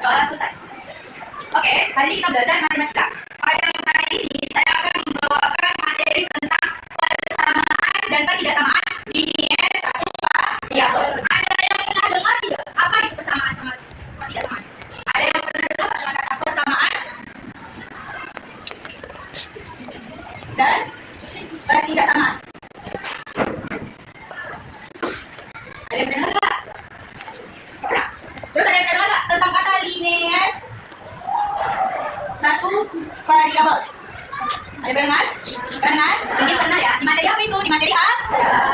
selesai. Oke, hari ini kita belajar matematika. Pada hari ini saya akan membawakan materi tentang persamaan dan ketidaksamaan linear satu variabel. Ada yang pernah dengar tidak? Apa itu persamaan sama ketidaksamaan? Ada yang pernah dengar kata persamaan dan ketidaksamaan? Ada yang pernah dengar? Pernah. Terus ada yang pernah dengar tentang kata linear satu variabel? Ada pendengar? Pendengar? Ini pernah ya? Di materi apa itu? Di materi A?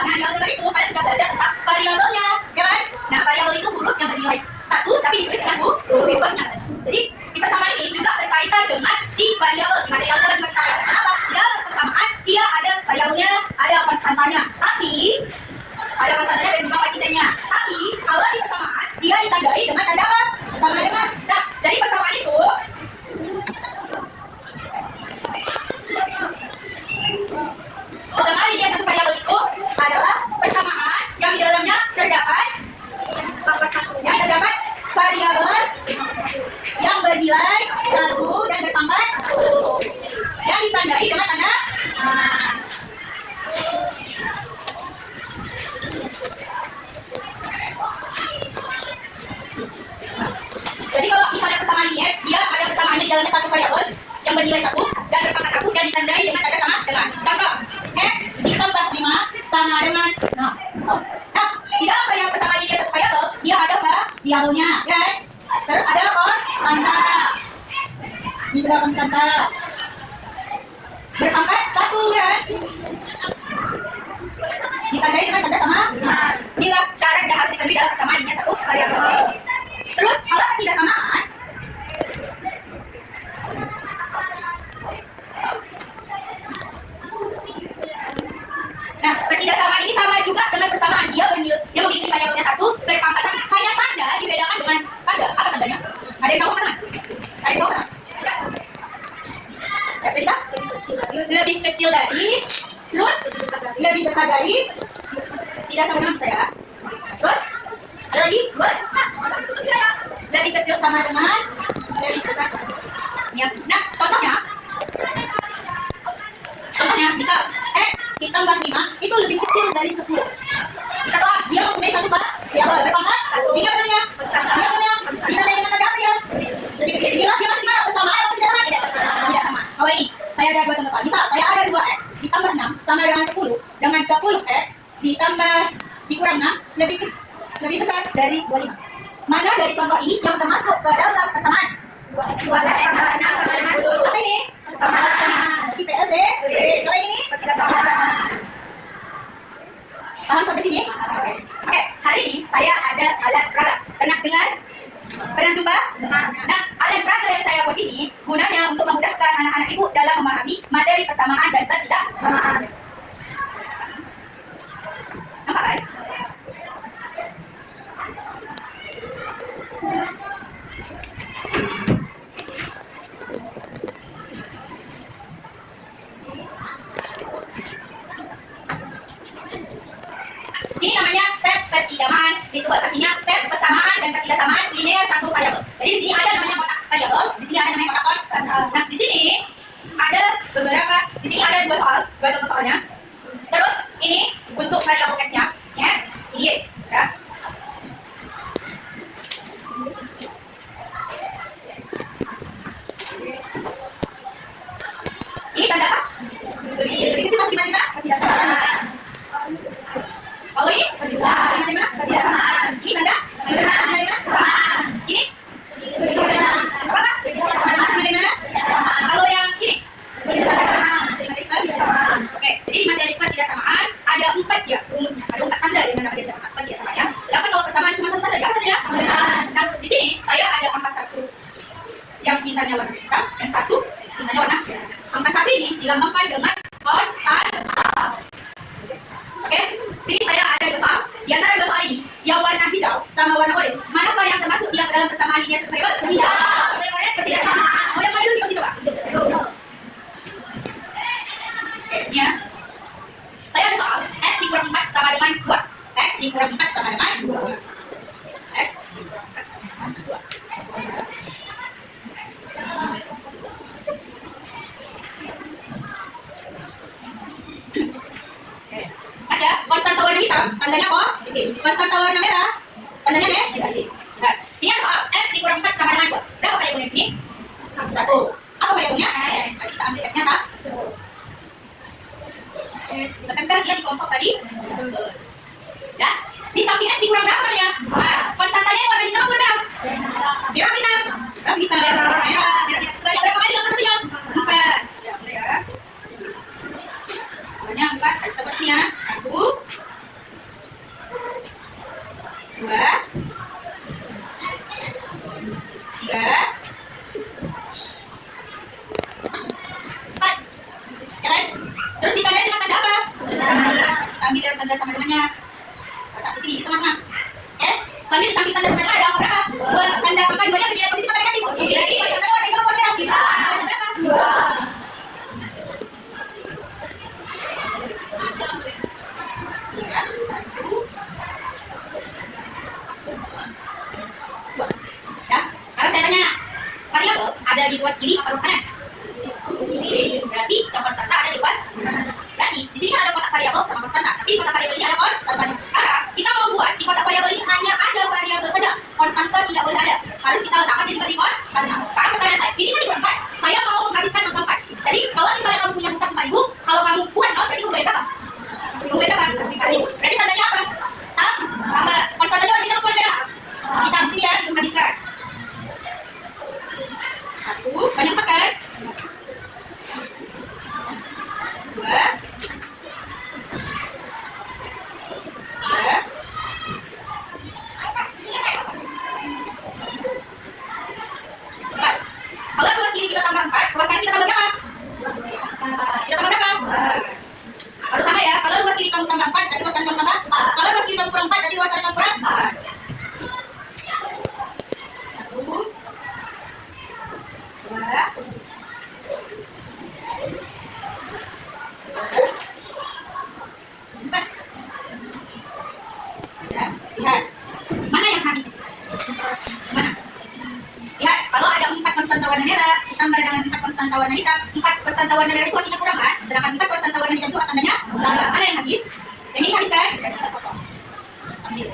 Nah, di aljabar itu kalian sudah belajar tentang variabelnya, ya kan? Nah, variabel itu huruf yang bernilai satu tapi ditulis dengan hurufnya. Jadi, di persamaan ini juga berkaitan dengan si variabel. Di materi aljabar juga kita belajar apa? Di dalam persamaan dia ada variabelnya, ada konstantanya. Tapi ada konstantanya dan juga koefisiennya. Tapi kalau di persamaan dia ditandai dengan tanda apa? Sama dengan. Nah, jadi persamaan itu persamaan linear satu variabel itu adalah persamaan yang di dalamnya terdapat variabel yang bernilai satu dan berpangkat yang ditandai dengan tanda. Jadi kalau misalnya persamaan linear, dia ada persamaannya di dalamnya satu variabel yang bernilai satu dan berpangkat satu yang ditandai dengan tanda sama dengan. Contoh, x ditambah 5 sama dengan 0. Nah, di dalam variabel persamaan linear satu variabel, dia ada variabelnya, ya. Terus ada konstanta. Ini sudah konstanta. Berpangkat satu, ya. Ditandai dengan tanda sama. Inilah syarat yang harus dipenuhi dalam persamaan linear satu variabel. Terus kalau ketidaksamaan, nah ketidaksamaan ini sama juga dengan persamaan, dia memiliki variabelnya satu berpangkat satu, hanya saja dibedakan dengan tanda. Apa tandanya? Ada yang tahu teman? Ada yang tahu kan? Ya, beda? Lebih kecil dari, terus lebih besar dari, tidak sama dengan saya. Terus ada lagi? Lebih kecil sama dengan, lebih besar sama dengan. Ya. Nah, contohnya misal x ditambah 5 itu lebih kecil dari 10. Kita tahu dia mempunyai satu variabel berpangkat satu. Dia punya ditandai dengan tanda apa ya? Lebih kecil. Inilah dia masih mana? Persamaan atau tidak sama? Tidak sama. Oh ini, saya ada dua contoh soal. Misal saya ada 2x ditambah 6 sama dengan 10. Dengan 10x ditambah dikurang 6 lebih besar dari 25. Mana dari contoh ini yang termasuk ke dalam persamaan? 2x tambah 6 sama dengan 10. Apa ini? Persamaan. Berarti PLC. Kalau ini? Persamaan. Paham sampai sini? Oke, hari ini saya ada alat peraga. Pernah dengar? Pernah jumpa? Nah, alat peraga yang saya buat ini gunanya untuk memudahkan anak-anak ibu dalam memahami materi persamaan dan ketidaksamaan. Nampak kan? Ini namanya tab ketidaksamaan. Itu artinya tab persamaan dan ketidaksamaan linear satu variabel. Jadi di sini ada namanya kotak variabel, di sini ada namanya kotak konstan. Nah, di sini ada beberapa, di sini ada dua contoh soalnya. Terus ini untuk variabel x-nya, ya, ini ya. Ini tanda apa? Lebih kecil masih di mana? Ketidaksamaan. Kalau ini? Ketidaksamaan. Ini tanda? Ketidaksamaan. Ini? Apakah? Ketidaksamaan. Kalau yang ini? Ketidaksamaan. Oke, jadi di materi ketidaksamaan ada 4 ya rumusnya. Ada 4 tanda yang namanya ketidaksamaan ya. Sedangkan kalau persamaan cuma satu tanda, apa tandanya? Nah, di sini saya ada angka 1 yang bintangnya warna hitam, yang 1 bintangnya warna merah. Angka 1 ini dilambangkan dengan konstanta. Oke, sini saya ada dua soal. Di antara dua soal ini, yang warna hijau sama warna oranye, manakah yang termasuk dia dalam persamaan linear satu variabel? Hijau. Kalau yang oranye ketidaksamaan. Mau yang mana dulu kita coba? Oke, ini ya. Saya ada soal x dikurang 4 sama dengan 2. X dikurang 4 sama dengan 2. X dikurang 4 sama dengan 2. tandanya positif. Konstanta warna merah, tandanya negatif. Nah, sini ada soal X dikurang 4 sama dengan 2. Berapa variabelnya di sini? 1. Apa variabelnya? X. Tadi kita ambil X-nya 1. Kita tempel dia di kelompok tadi. Ya, di samping X dikurang berapa namanya? Konstantanya warna hitam apa warna? Merah hitam. Merah hitam. Merah hitam. Sebanyak berapa kali yang satunya? 4. Ya. Sebanyak 4. Kita bersihnya. 1, 2, 3, 4. Ya kan? Terus ditandai dengan tanda apa? Kita ambil tanda sama dengannya. Letak di sini, teman-teman. Sambil di samping tanda sama dengan ada angka berapa? 2. Tanda angka 2-nya bernilai positif atau negatif? Positif. Tanda warna hitam apa warna merah? Tanda berapa? 3, 1, 2. Ya, sekarang saya tanya, variabel ada di ruas kiri atau ruas kanan? Berarti yang konstanta ada di ruas. Berarti di sini ada kotak variabel sama konstanta, tapi di kotak variabel ini ada konstanta. Sekarang kita mau buat di kotak variabel ini hanya ada variabel saja, konstanta tidak boleh ada. Harus kita letakkan juga di konstanta. Sekarang pertanyaan saya, ini kan di 4. Saya mau menghabiskan angka 4. Jadi kalau misalnya kamu punya hutang 4.000, kalau kamu buat 0 berarti kamu bayar berapa? Kamu bayar berapa? 4.000. Berarti tandanya apa? Tambah. Konstantanya warna hitam apa warna merah? Hitam. Sini ya, habiskan. 1, banyak 4 kan? 2, 3, 4. Kalau ruas kiri kita tambah 4, ruas kanan kita tambah berapa? Kita tambah berapa? Harus sama ya. Kalau ruas kiri kamu tambah 4, berarti ruas kanan kamu tambah 4. Kalau ruas kiri kamu kurang 4, berarti ruas kanan kamu kurang 4. 1, 2, 4. Ya, lihat. Mana yang habis? Mana? Lihat, kalau ada 4 konstanta warna merah ditambah dengan 4 konstanta warna hitam, 4 konstanta warna merah itu artinya kurang kan? Sedangkan 4 konstanta warna hitam itu tandanya tambah. Mana yang habis? Ini habis kan? Berarti kita potong. Ambil.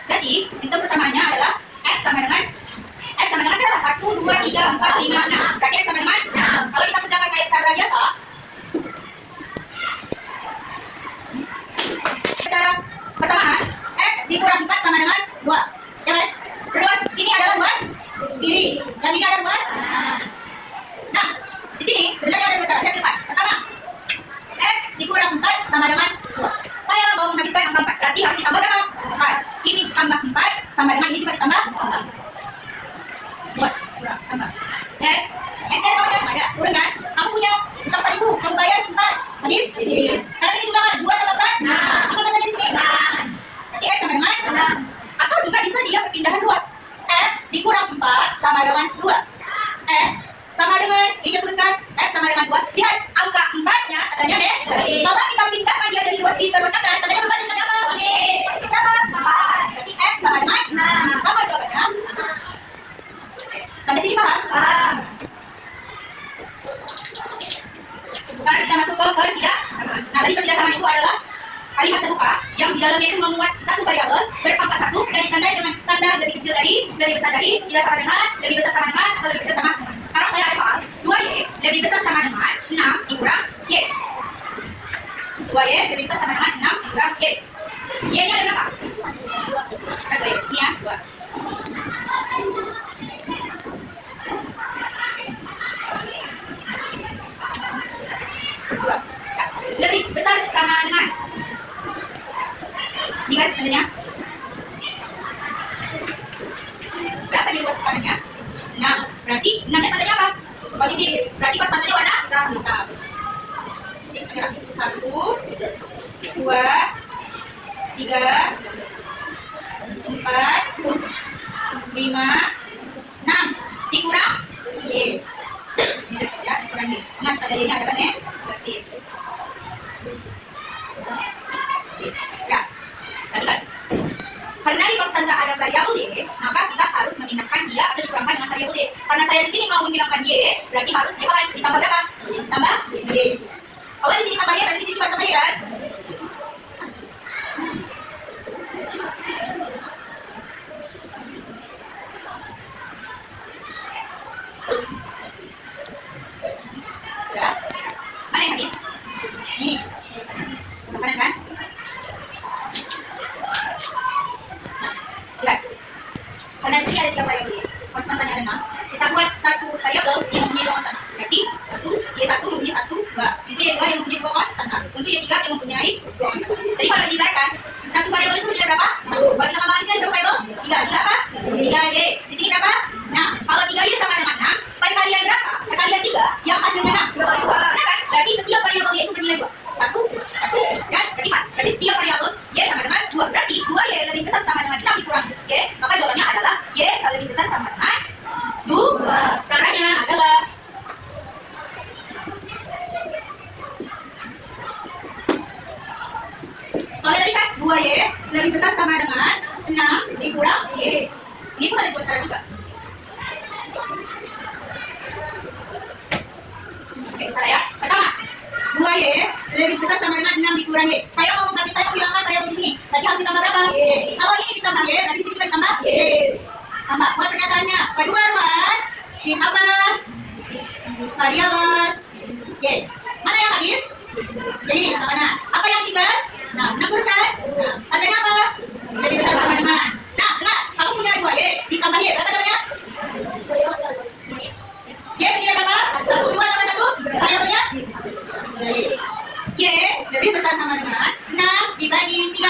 Jadi, sistem persamaannya adalah X sama dengan adalah 1, 2, 3, 4, 5, 6. Berarti X sama dengan 6. Kalau kita kerjakan kayak cara biasa, cara persamaan X dikurang 4 sama dengan 2. Ya kan? Ruas ini adalah ruas kiri, dan ini adalah ruas. Nah, di sini sebenarnya ada dua cara. Lihat di depan. Pertama, X dikurang 4 sama dengan 2. Saya mau menghabiskan angka 4, berarti harus ditambah berapa? 4. Ini tambah 4 sama dengan ini juga ditambah 4. Buat kurang tambah. X saya kalau ada kurang kan? Kamu punya utang 4.000, kamu bayar 4. Habis? Sekarang ini sudah 2 tambah 4. Apa tandanya di sini? Berarti X sama dengan 6. Atau juga bisa dia perpindahan ruas. X dikurang 4 sama dengan 2. X sama dengan ini turunkan X sama dengan 2. Lihat angka 4-nya tandanya negatif. Kalau kita pindahkan dia dari ruas kiri ke ruas kanan, tandanya berbalik tandanya apa? Positif berapa? 4. Berarti X sama dengan 6. Sama jawabannya. Sampai sini paham? Paham. Sekarang kita masuk ke ketidaksamaan. Nah, tadi ketidaksamaan itu adalah kalimat terbuka yang di dalamnya itu memuat satu variabel berpangkat 1 dan ditandai dengan tanda lebih kecil dari, lebih besar dari, tidak sama dengan, lebih besar sama dengan, atau lebih kecil sama. Sekarang saya ada soal 2Y lebih besar sama dengan 6 dikurang Y. 2Y lebih besar sama dengan 6 dikurang Y. Y-nya ada berapa? Ada 2Y. Sini ya, 2. Lebih besar sama dengan, ingat tandanya berapa di ruas kanannya? 6. Berarti 6-nya tandanya apa? Positif. Berarti konstantanya warna hitam. 1, 2, 3, 4, 5, 6. Dikurang Y. Ya, dikurang Y. Ingat tandanya ada kan ya? Negatif. Siap. Perhatikan. Karena saya di sini mau menghilangkan Y, berarti harus diapakan? Ditambah berapa? Tambah Y. Kalau di sini tambah Y, berarti di sini juga tambah Y kan? Sudah? Mana yang habis? Ini. Sebelah kanan kan? Lihat. Karena di sini ada 3 variabel. Konstantannya ada 6. Kita buat satu variabel yang mempunyai 2 konstan. Berarti Y1 mempunyai 1, 2. Untuk Y2 yang mempunyai 2 konstan. Untuk Y3 yang mempunyai 2 konstan. Jadi kalau diibaratkan, satu variabel itu bernilai berapa? 1. Kalau kita tambahkan di sini ada variabel 3. 3 apa? 3Y. Di sini berapa? Nah, kalau 3Y sama dengan 6, perkalian berapa? Perkalian 3 yang hasilnya 6. Nah kan? Berarti setiap variabel Y itu bernilai 2. 1, 1, kan? Berarti pas. Berarti setiap variabel Y sama dengan 2. Berarti 2Y lebih besar sama dengan 6 dikurang Y. Maka jawabannya adalah Y lebih besar sama dengan 2. Caranya adalah soalnya tadi kan 2Y lebih besar sama dengan 6 dikurang Y. Ini pun ada 2 cara juga. Oke, cara ya. Pertama, 2Y lebih besar sama dengan 6 dikurang Y. Saya mau hilangkan variabel di sini. Berarti harus ditambah berapa? Y. Kalau ini ditambah Y, berarti di sini juga ditambah Y. Tambah. Buat pernyataannya. Kedua ruas ditambah variabel Y. Mana yang habis? Jadi ini sama kanan. Apa yang tinggal? Nah, 6 huruf kan? Nah, tandanya apa? Lebih besar sama dengan. Nah, dengar. Kamu punya 2Y ditambah Y. Berapa caranya? Y bernilai berapa? 1, 2 tambah 1. Variabelnya? Y lebih besar sama dengan 6 dibagi 3.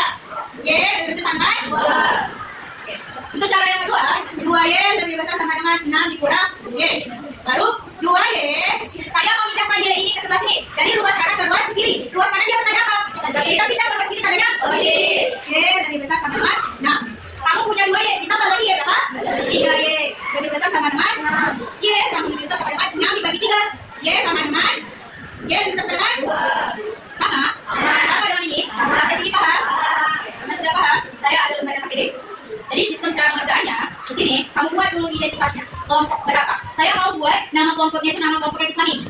Y lebih besar sama 2. Oke. Untuk cara yang kedua, 2Y lebih besar sama dengan 6 dikurang Y. Baru 2Y, saya mau pindahkan Y ini ke sebelah sini. Dari ruas kanan ke ruas kiri. Ruas kanan dia tanda apa? Kita pindah ke ruas kiri tandanya positif. Y lebih besar sama dengan 6. Kamu punya 2Y, ditambah lagi Y berapa? 3Y. Lebih besar sama dengan Y sama lebih besar sama dengan 6 dibagi 3. Y sama dengan Y lebih besar sama dengan sama. Sama dengan ini. Sampai sini paham? Karena sudah paham, saya ada lembaran pakai D. Jadi sistem cara pengerjaannya di sini kamu buat dulu identitasnya. Kelompok berapa? Saya mau buat nama kelompoknya itu nama kelompok Islami.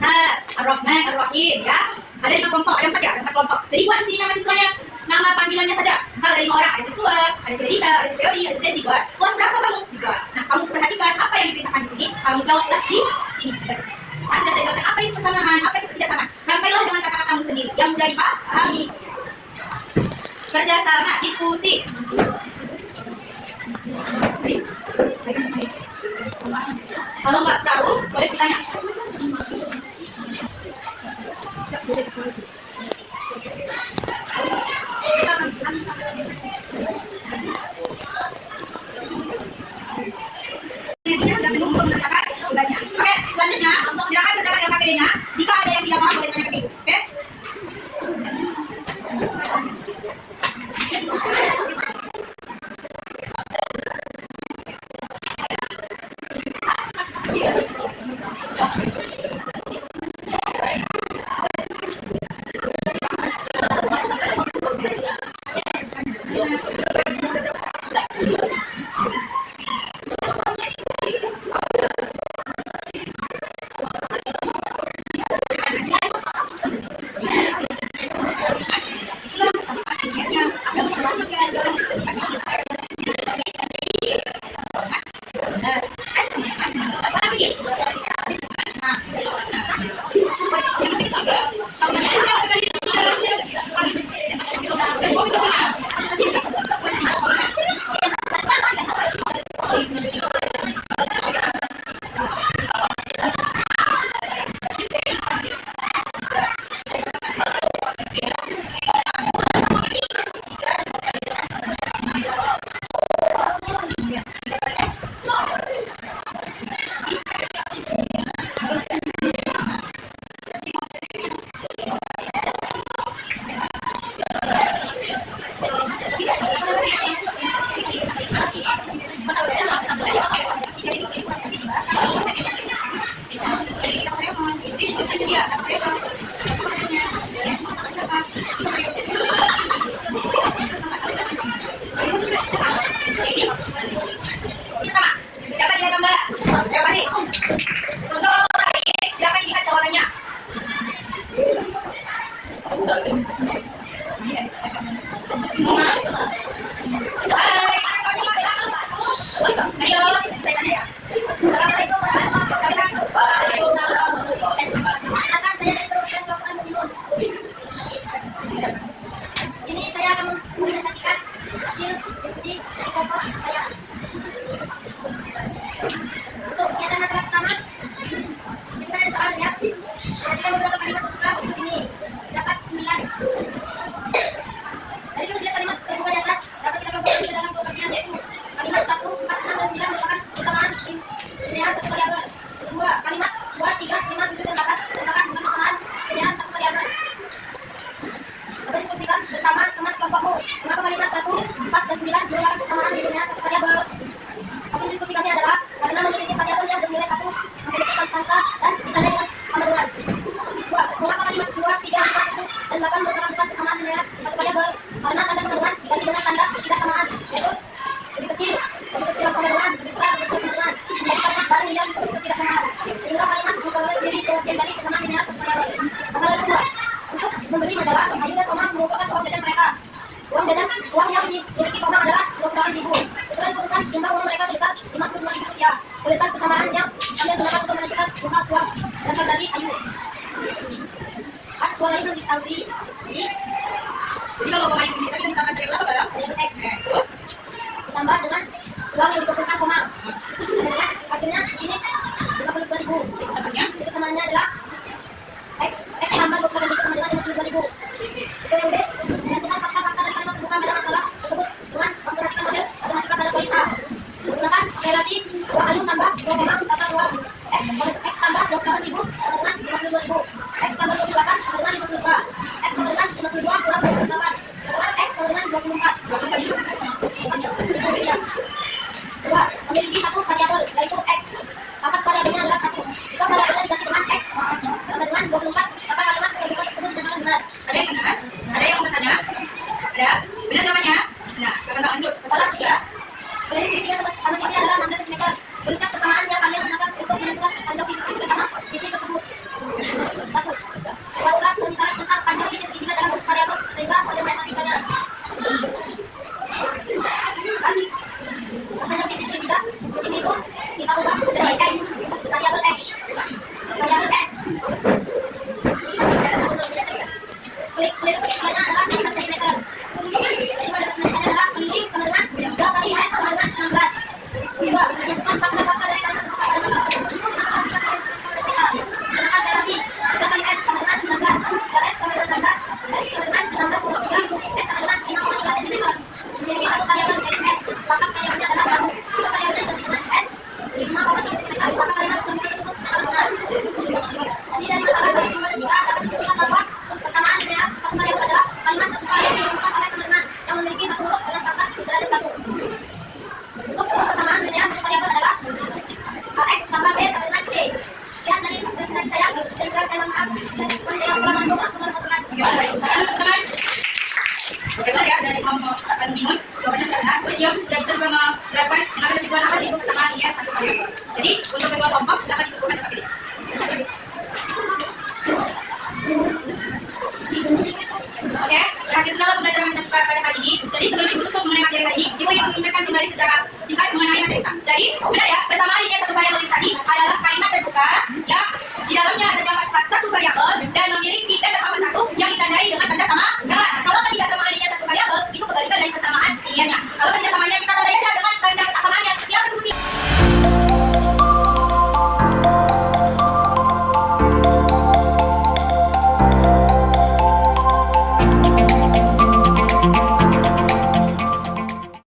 Ar-Rahman, Ar-Rahim, ya. Ada 5 kelompok, ada 4 ya, ada 4 kelompok. Jadi buat di sini nama siswanya, nama panggilannya saja. Misal ada 5 orang, ada siswa, ada si Dita, ada si Teori, ada si Zeti, buat. Kelas berapa kamu? Dibuat. Nah, kamu perhatikan apa yang dipintakan di sini, kamu jawablah di sini. Nah, sudah saya jelaskan apa itu persamaan, apa itu ketidaksamaan. Rangkailah dengan kata-katamu sendiri yang mudah dipahami. Kerjasama, diskusi. Kalau nggak tahu, boleh ditanya. Intinya sudah belum mengerjakan tugasnya. Oke, selanjutnya silakan kerjakan LKPD-nya. Jika ada yang tidak paham boleh tanya ke ibu. Oke? belakangnya. Hai, ayo, saya tanya ya. Assalamualaikum warahmatullahi wabarakatuh. Waalaikumsalam warahmatullahi wabarakatuh. Akan saya dari program Bapak Menyimpun. Sini saya akan mempresentasikan hasil diskusi kelompok saya. Untuk kegiatan masalah pertama, kita ada soal ya. Perhatikan beberapa kalimat terbuka berikut ini. Dapat 9. Dari kemudian kalimat terbuka di atas dapat kita kelompokkan ke dalam dua bagian, yaitu kalimat 1, 4, 6, dan 9 merupakan kesamaan pilihan satu variabel. Kedua, kalimat 2, 3, 5, 7, dan 8 merupakan bukan kesamaan pilihan satu variabel. Dapat diskusikan bersama teman kelompokmu mengapa kalimat 1, 4, dan 9 merupakan kesamaan pilihan satu variabel. Hasil diskusi kami adalah karena memiliki variabel yang bernilai 1 memiliki konstanta dan ditandai dengan kandungan. 2. Mengapa kalimat 2, 3, 5, 7, dan 8 merupakan bukan kesamaan pilihan satu variabel? Karena tanda kandungan diganti dengan tanda tidak samaan, yaitu lebih kecil kandungan, lebih besar kandungan, menjadi kalimat baru yang disebut tidak samaan. Sehingga kalimat memperoleh sendiri bagian dari kesamaan pilihan satu variabel. Masalah kedua, untuk membeli majalah, Ayu dan Omang mengumpulkan uang jajan mereka. Uang yang dimiliki Omang adalah 28.000. Setelah dikumpulkan jumlah uang mereka sebesar 52.000 rupiah. Berdasarkan kesamaan yang kami gunakan untuk menentukan jumlah uang dasar dari Ayu. Uang Ayu belum diketahui. Jadi kalau Ayu bisa kita misalkan cek berapa ya? X. Terus ditambah dengan uang yang dikumpulkan Omang. Kemudian hasilnya ini 52.000. Itu samaannya adalah X tambah 22.000 sama dengan 52.000. Itu yang B. Menentukan fakta-fakta dari kalimat terbuka pada masalah tersebut dengan memperhatikan model matematika pada poin A. Menggunakan relasi uang Ayu tambah uang Omang tambah uang X tambah 28.000 sama dengan 52.000. X tambah 28 sama dengan 52. X sama dengan 52 kurang 28. X sama dengan 24. Dua, memiliki satu variabel yaitu X. Maka variabelnya adalah 1. Jika variabelnya diganti dengan X sama dengan 24, maka kalimat terbuka tersebut dinyatakan benar. Ada yang benar? Ada yang bertanya? Ya, benar jawabannya? Nah, sekarang lanjut. Masalah 3. Garis segitiga sama sisi adalah 16 cm. Tuliskan persamaan yang kalian gunakan untuk menentukan panjang sisi segitiga sama sisi tersebut. 1. Buatlah pemisalan tentang panjang sisi segitiga dalam bentuk variabel sehingga model matematikanya. Panjang sisi segitiga sisi itu kita ubah menjadi X. Variabel X. Variabel S. Klik segitiganya adalah 16 cm. Jadi pada matematikanya adalah keliling sama dengan 3 kali S sama dengan 16. Kedua, menentukan fakta-fakta dari kalimat terbuka pada masalah tersebut dengan memperhatikan gunakan relasi 3 kali S sama dengan 16. 3 S sama dengan 16. S sama dengan 16,3. S sama dengan 5,3 cm. Memiliki satu variabel yaitu S. Maka variabelnya adalah 1. Jika variabelnya diganti dengan S 5,3 cm, maka kalimat terbuka tersebut adalah benar. Jadi dari masalah 1, 2, dan 3 dapat disimpulkan bahwa persamaan ya satu variabel adalah kalimat terbuka yang disebutkan oleh sama dengan yang memiliki satu huruf dengan pangkat derajat 1. Untuk persamaan ya satu variabel adalah X tambah B sama dengan C. Sekian dari presentasi saya dan juga saya maaf dan Assalamualaikum warahmatullahi wabarakatuh. Oke, ya dari kelompok akan bingung jawabannya sudah benar. Dia sudah bisa juga menjelaskan mengambil kesimpulan apa sih itu persamaan ya satu variabel. Jadi untuk kedua kelompok silakan ditentukan tetap pilih. Oke, terakhir sudah belajar matematika pada kali ini. Jadi sebelum ibu tutup mengenai materi hari ini, ibu ingin mengingatkan kembali secara singkat mengenai materi kita. Jadi benar ya, persamaan ini satu variabel itu tadi adalah kalimat terbuka yang di dalamnya terdapat satu variabel dan memiliki tanda tambah satu yang ditandai dengan tanda sama